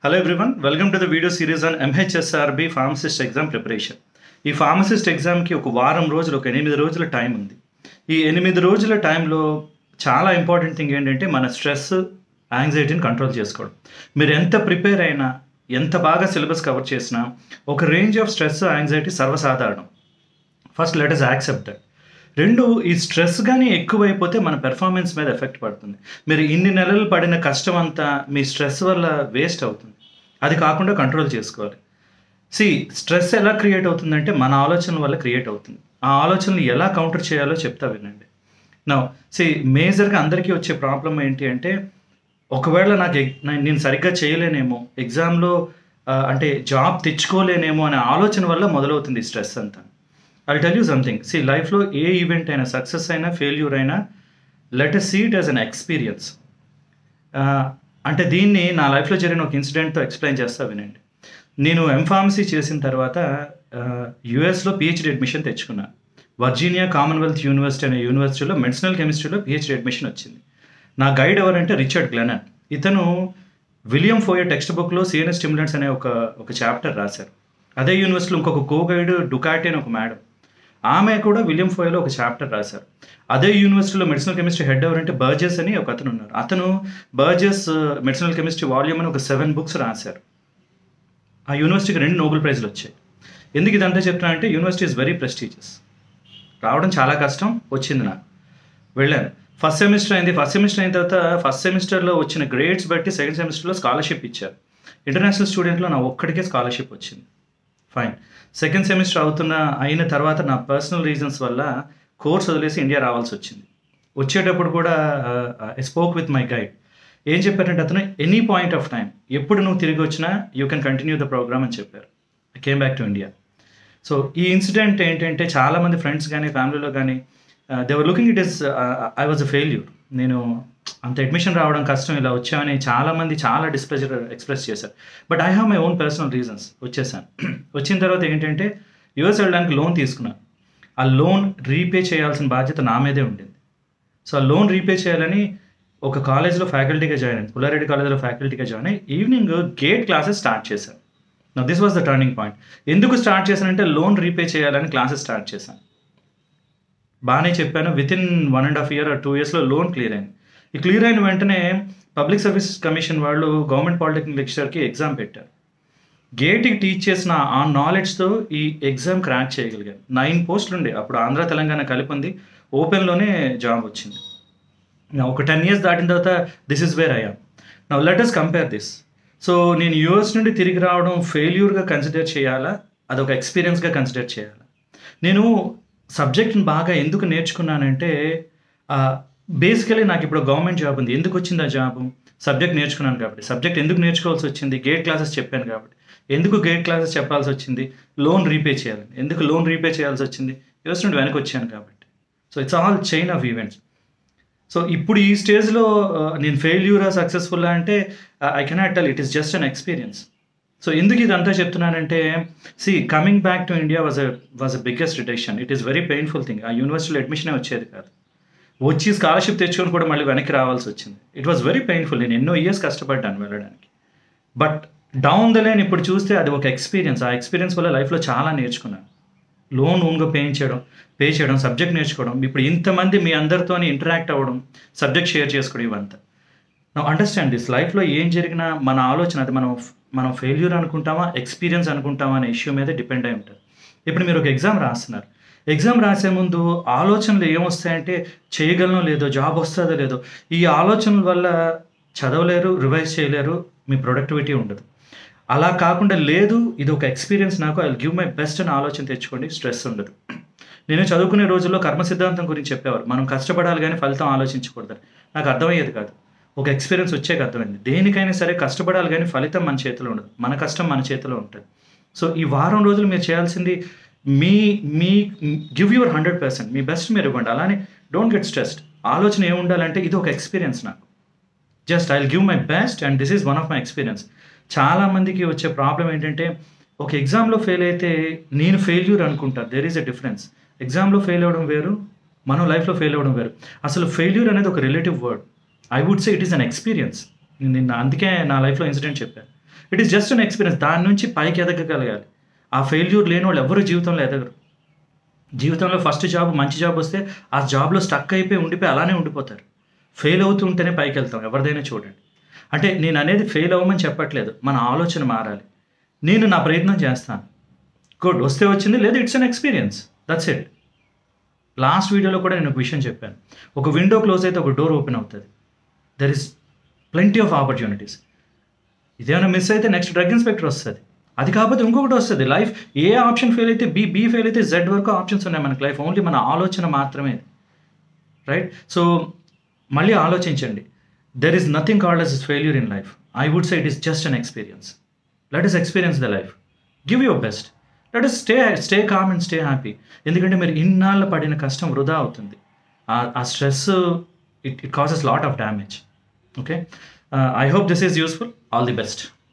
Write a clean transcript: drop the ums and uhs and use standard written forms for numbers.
Hello everyone, welcome to the video series on MHSRB Pharmacist exam preparation. ఈ pharmacist ఎగ్జామ్కి ఒక వారం రోజులు, ఒక 8 రోజుల టైం ఉంది. ఈ 8 రోజుల టైంలో చాలా ఇంపార్టెంట్ థింగ్ ఏంటంటే మన స్ట్రెస్, యాంగ్జైటీని కంట్రోల్ చేసుకోవడం. మీరు ఎంత ప్రిపేర్ అయినా, ఎంత బాగా సిలబస్ కవర్ చేసినా ఒక రేంజ్ ఆఫ్ స్ట్రెస్, యాంగ్జైటీ సర్వసాధారణం. First let us accept that. రెండు, ఈ స్ట్రెస్ కానీ ఎక్కువైపోతే మన పెర్ఫార్మెన్స్ మీద ఎఫెక్ట్ పడుతుంది. మీరు ఇన్ని నెలలు పడిన కష్టం అంతా మీ స్ట్రెస్ వల్ల వేస్ట్ అవుతుంది. అది కాకుండా కంట్రోల్ చేసుకోవాలి. స్ట్రెస్ ఎలా క్రియేట్ అవుతుందంటే మన ఆలోచనల వల్ల క్రియేట్ అవుతుంది. ఆ ఆలోచనలు ఎలా కౌంటర్ చేయాలో చెప్తా వినండి. నా మేజర్గా అందరికీ వచ్చే ప్రాబ్లం ఏంటి అంటే, ఒకవేళ నేను సరిగ్గా చేయలేనేమో, ఎగ్జామ్లో అంటే జాబ్ తెచ్చుకోలేనేమో అనే ఆలోచన వల్ల మొదలవుతుంది స్ట్రెస్ అంతా. I'll tell you something. లైఫ్లో ఏ ఈవెంట్ అయినా, సక్సెస్ అయినా, ఫెయిల్యూర్ అయినా, let us see it as an experience. అంటే దీన్ని నా లైఫ్లో జరిగిన ఒక ఇన్సిడెంట్తో ఎక్స్ప్లెయిన్ చేస్తా వినండి. నేను ఎంఫార్మసీ చేసిన తర్వాత యుఎస్లో పిహెచ్డి అడ్మిషన్ తెచ్చుకున్నాను. వర్జీనియా కామన్వెల్త్ యూనివర్సిటీ అనే యూనివర్సిటీలో మెడిసినల్ కెమిస్ట్రీలో పిహెచ్డి అడ్మిషన్ వచ్చింది. నా గైడ్ ఎవరంటే రిచర్డ్ గ్లెనన్. ఇతను విలియం ఫోయర్ టెక్స్ట్ బుక్లో సిఎన్ఎస్ స్టిమ్యులెంట్స్ అనే ఒక చాప్టర్ రాశారు. అదే యూనివర్సిటీలో ఇంకొక కో గైడ్ డుకాటి అని ఒక మేడం, ఆమె కూడా విలియం ఫోయర్లో ఒక చాప్టర్ రాశారు. అదే యూనివర్సిటీలో మెడిసినల్ కెమిస్ట్రీ హెడ్ ఎవరంటే బర్జెస్ అని ఒక అతను ఉన్నారు. అతను బర్జెస్ మెడిసినల్ కెమిస్ట్రీ వాల్యూమ్ అని ఒక 7 బుక్స్ రాశారు. ఆ యూనివర్సిటీకి 2 నోబెల్ ప్రైజ్లు వచ్చాయి. ఎందుకు ఇదంతా చెప్తున్నా అంటే, యూనివర్సిటీ ఈజ్ వెరీ ప్రెస్టీజియస్. రావడం చాలా కష్టం, వచ్చింది నాకు. వెళ్ళాను. ఫస్ట్ సెమిస్టర్ అయింది. ఫస్ట్ సెమిస్టర్ అయిన తర్వాత ఫస్ట్ సెమిస్టర్లో వచ్చిన గ్రేడ్స్ బట్టి సెకండ్ సెమిస్టర్లో స్కాలర్షిప్ ఇచ్చారు. ఇంటర్నేషనల్ స్టూడెంట్లో నా ఒక్కడికే స్కాలర్షిప్ వచ్చింది. ఫైన్. సెకండ్ సెమిస్టర్ అయిన తర్వాత నా పర్సనల్ రీజన్స్ వల్ల కోర్స్ వదిలేసి ఇండియా రావాల్సి వచ్చింది. వచ్చేటప్పుడు కూడా I spoke with my guide. ఏం చెప్పారంటే, అతను ఎనీ పాయింట్ ఆఫ్ టైం, ఎప్పుడు నువ్వు తిరిగి వచ్చినా you can continue the programme అని చెప్పారు. I came back to India. So ఈ ఇన్సిడెంట్ ఏంటంటే, చాలామంది ఫ్రెండ్స్ కానీ ఫ్యామిలీలో కానీ they were looking it is I was a failure. నేను అంత అడ్మిషన్ రావడం కష్టం, ఇలా వచ్చామని చాలామంది చాలా డిస్ప్లెజర్ ఎక్స్ప్రెస్ చేశారు. But I have my own personal reasons. వచ్చేసాను. వచ్చిన తర్వాత ఏంటంటే, యూఎస్ వెళ్ళడానికి లోన్ తీసుకున్నాను. ఆ లోన్ రీపే చేయాల్సిన బాధ్యత నా మీదే ఉండింది. సో ఆ లోన్ రీపే చేయాలని ఒక కాలేజ్లో ఫ్యాకల్టీగా జాయిన్ అయ్యాను. పుల్లారెడ్డి కాలేజ్లో ఫ్యాకల్టీగా జాయిన్ అయ్యి ఈవినింగ్ గేట్ క్లాసెస్ స్టార్ట్ చేశాను. నా this was the turning point. ఎందుకు స్టార్ట్ చేశానంటే, లోన్ రీపే చేయాలని క్లాసెస్ స్టార్ట్ చేశాను. బాగానే చెప్పాను. వితిన్ 1.5 year or 2 yearsలో లోన్ క్లియర్ అయింది. ఈ క్లియర్ అయిన వెంటనే పబ్లిక్ సర్వీస్ కమిషన్ వాళ్ళు గవర్నమెంట్ పాలిటెక్నిక్ లెక్చరర్కి ఎగ్జామ్ పెట్టారు. గేట్కి టీచ్ చేసిన ఆ నాలెడ్జ్తో ఈ ఎగ్జామ్ క్రాక్ చేయగలిగాను. 9 పోస్టులు ఉండే అప్పుడు. ఆంధ్ర తెలంగాణ కలిపి ఉంది. ఓపెన్లోనే జాబ్ వచ్చింది. ఒక 10 years దాటిన తర్వాత this is where I am now. Let us compare this. So నేను యూఎస్ నుండి తిరిగి రావడం ఫెయిల్యూర్గా కన్సిడర్ చేయాలా, అదొక ఎక్స్పీరియన్స్గా కన్సిడర్ చేయాలా? నేను సబ్జెక్ట్ని బాగా ఎందుకు నేర్చుకున్నానంటే, బేసికలీ నాకు ఇప్పుడు గవర్నమెంట్ జాబ్ ఉంది. ఎందుకు వచ్చింది ఆ జాబు? సబ్జెక్ట్ నేర్చుకున్నాను కాబట్టి. సబ్జెక్ట్ ఎందుకు నేర్చుకోవాల్సి వచ్చింది? గేట్ క్లాసెస్ చెప్పాను కాబట్టి. ఎందుకు గేట్ క్లాసెస్ చెప్పాల్సి వచ్చింది? లోన్ రీపే చేయాలని. ఎందుకు లోన్ రీపే చేయాల్సి వచ్చింది? యూఎస్ నుండి వెనక్కి వచ్చాను కాబట్టి. So it's all chain of events. So ఇప్పుడు ఈ స్టేజ్లో నేను ఫెయిల్యూరా సక్సెస్ఫుల్లా అంటే I cannot tell. It is just an experience. So ఎందుకు ఇదంతా చెప్తున్నానంటే, coming back to India was a biggest decision. It is very painful thing. ఆ యూనివర్సిటీలో అడ్మిషనే వచ్చేది కాదు. వచ్చి స్కాలర్షిప్ తెచ్చుకొని కూడా మళ్ళీ వెనక్కి రావాల్సి వచ్చింది. It was very painful. నేను ఎన్నో ఇయర్స్ కష్టపడ్డాను వెళ్ళడానికి. బట్ డౌన్ ద లైన్ ఇప్పుడు చూస్తే అది ఒక ఎక్స్పీరియన్స్. ఆ ఎక్స్పీరియన్స్ వల్ల లైఫ్లో చాలా నేర్చుకున్నాను. లోన్ ఓన్గా పే చేయడం, సబ్జెక్ట్ నేర్చుకోవడం, ఇప్పుడు ఇంతమంది మీ అందరితో ఇంటరాక్ట్ అవ్వడం, సబ్జెక్ట్ షేర్ చేసుకోవడం, ఇవంతా. నా అండర్స్టాండ్ దిస్. లైఫ్లో ఏం జరిగినా మన ఆలోచన, అది మనం ఫెయిల్యూర్ అనుకుంటామా, ఎక్స్పీరియన్స్ అనుకుంటామా అనే ఇష్యూ మీద డిపెండ్ అయి ఉంటుంది. ఇప్పుడు మీరు ఒక ఎగ్జామ్ రాస్తున్నారు. ఎగ్జామ్ రాసే ముందు ఆలోచనలు ఏమొస్తాయంటే, చేయగలనో లేదో, జాబ్ వస్తుందో లేదో. ఈ ఆలోచనల వల్ల చదవలేరు, రివైజ్ చేయలేరు, మీ ప్రొడక్టివిటీ ఉండదు. అలా కాకుండా, లేదు ఇది ఒక ఎక్స్పీరియన్స్, నాకు I will give my best అని ఆలోచన తెచ్చుకోండి, స్ట్రెస్ ఉండదు. నేను చదువుకునే రోజుల్లో కర్మ సిద్ధాంతం గురించి చెప్పేవారు. మనం కష్టపడాలి కానీ ఫలితం ఆలోచించకూడదు. నాకు అర్థమయ్యేది కాదు. ఒక ఎక్స్పీరియన్స్ వచ్చాక అర్థమైంది. దేనికైనా సరే కష్టపడాలి కానీ ఫలితం మన చేతిలో ఉండదు. మన కష్టం మన చేతిలో ఉంటుంది. సో ఈ వారం రోజులు మీరు చేయాల్సింది, me give your 100%. Me best మీరు ఇవ్వండి. అలానే డోంట్ గెట్ స్ట్రెస్డ్. ఆలోచన ఏముండాలంటే, ఇది ఒక ఎక్స్పీరియన్స్ నాకు. Just I will give my best and this is one of my experience. చాలామందికి వచ్చే ప్రాబ్లం ఏంటంటే, ఒక ఎగ్జామ్లో ఫెయిల్ అయితే నేను ఫెయిల్యూర్ అనుకుంటారు. There is a difference. ఎగ్జామ్లో ఫెయిల్ అవ్వడం వేరు, మనం లైఫ్లో ఫెయిల్ అవ్వడం వేరు. అసలు ఫెయిల్యూర్ అనేది ఒక relative word. I would say it is an experience. నిన్న అందుకే నా లైఫ్లో ఇన్సిడెంట్ చెప్పాను. It is just an experience. దాని నుంచి పైకి ఎదగగలగాలి. ఆ ఫెయిల్యూర్ లేని వాళ్ళు ఎవరు జీవితంలో ఎదగరు. జీవితంలో ఫస్ట్ జాబ్ మంచి జాబ్ వస్తే ఆ జాబ్లో స్టక్ అయిపోయి ఉండిపోయి అలానే ఉండిపోతారు. ఫెయిల్ అవుతూ ఉంటేనే పైకి వెళ్తాం. ఎవరిదైనా చూడండి. అంటే నేను అనేది ఫెయిల్ అవ్వమని చెప్పట్లేదు, మన ఆలోచన మారాలి. నేను నా ప్రయత్నం చేస్తాను, గుడ్ వస్తే వచ్చింది, లేదు it's an experience, that's it. Last వీడియోలో కూడా నేను ఒక విషయం చెప్పాను. ఒక విండో క్లోజ్ అయితే ఒక డోర్ ఓపెన్ అవుతుంది. There is plenty of opportunities. ఇదేమైనా మిస్ అయితే నెక్స్ట్ డ్రగ్ ఇన్స్పెక్టర్ వస్తుంది, అది కాకపోతే ఇంకొకటి వస్తుంది. లైఫ్ ఏ ఆప్షన్ ఫెయిల్ అయితే బి ఫెయిల్ అయితే జెడ్ వరకు ఆప్షన్స్ ఉన్నాయి మనకి. లైఫ్ ఓన్లీ మన ఆలోచన మాత్రమే, రైట్? సో మళ్ళీ ఆలోచించండి. There is nothing called as failure in life. I would say it is just an experience. Let us experience the life, give your best, let us stay calm and stay happy. ఎందుకంటే మీరు ఇన్నాళ్ళు పడిన కష్టం వృధా అవుతుంది. ఆ stress it causes lot of damage. Okay, I hope this is useful. All the best.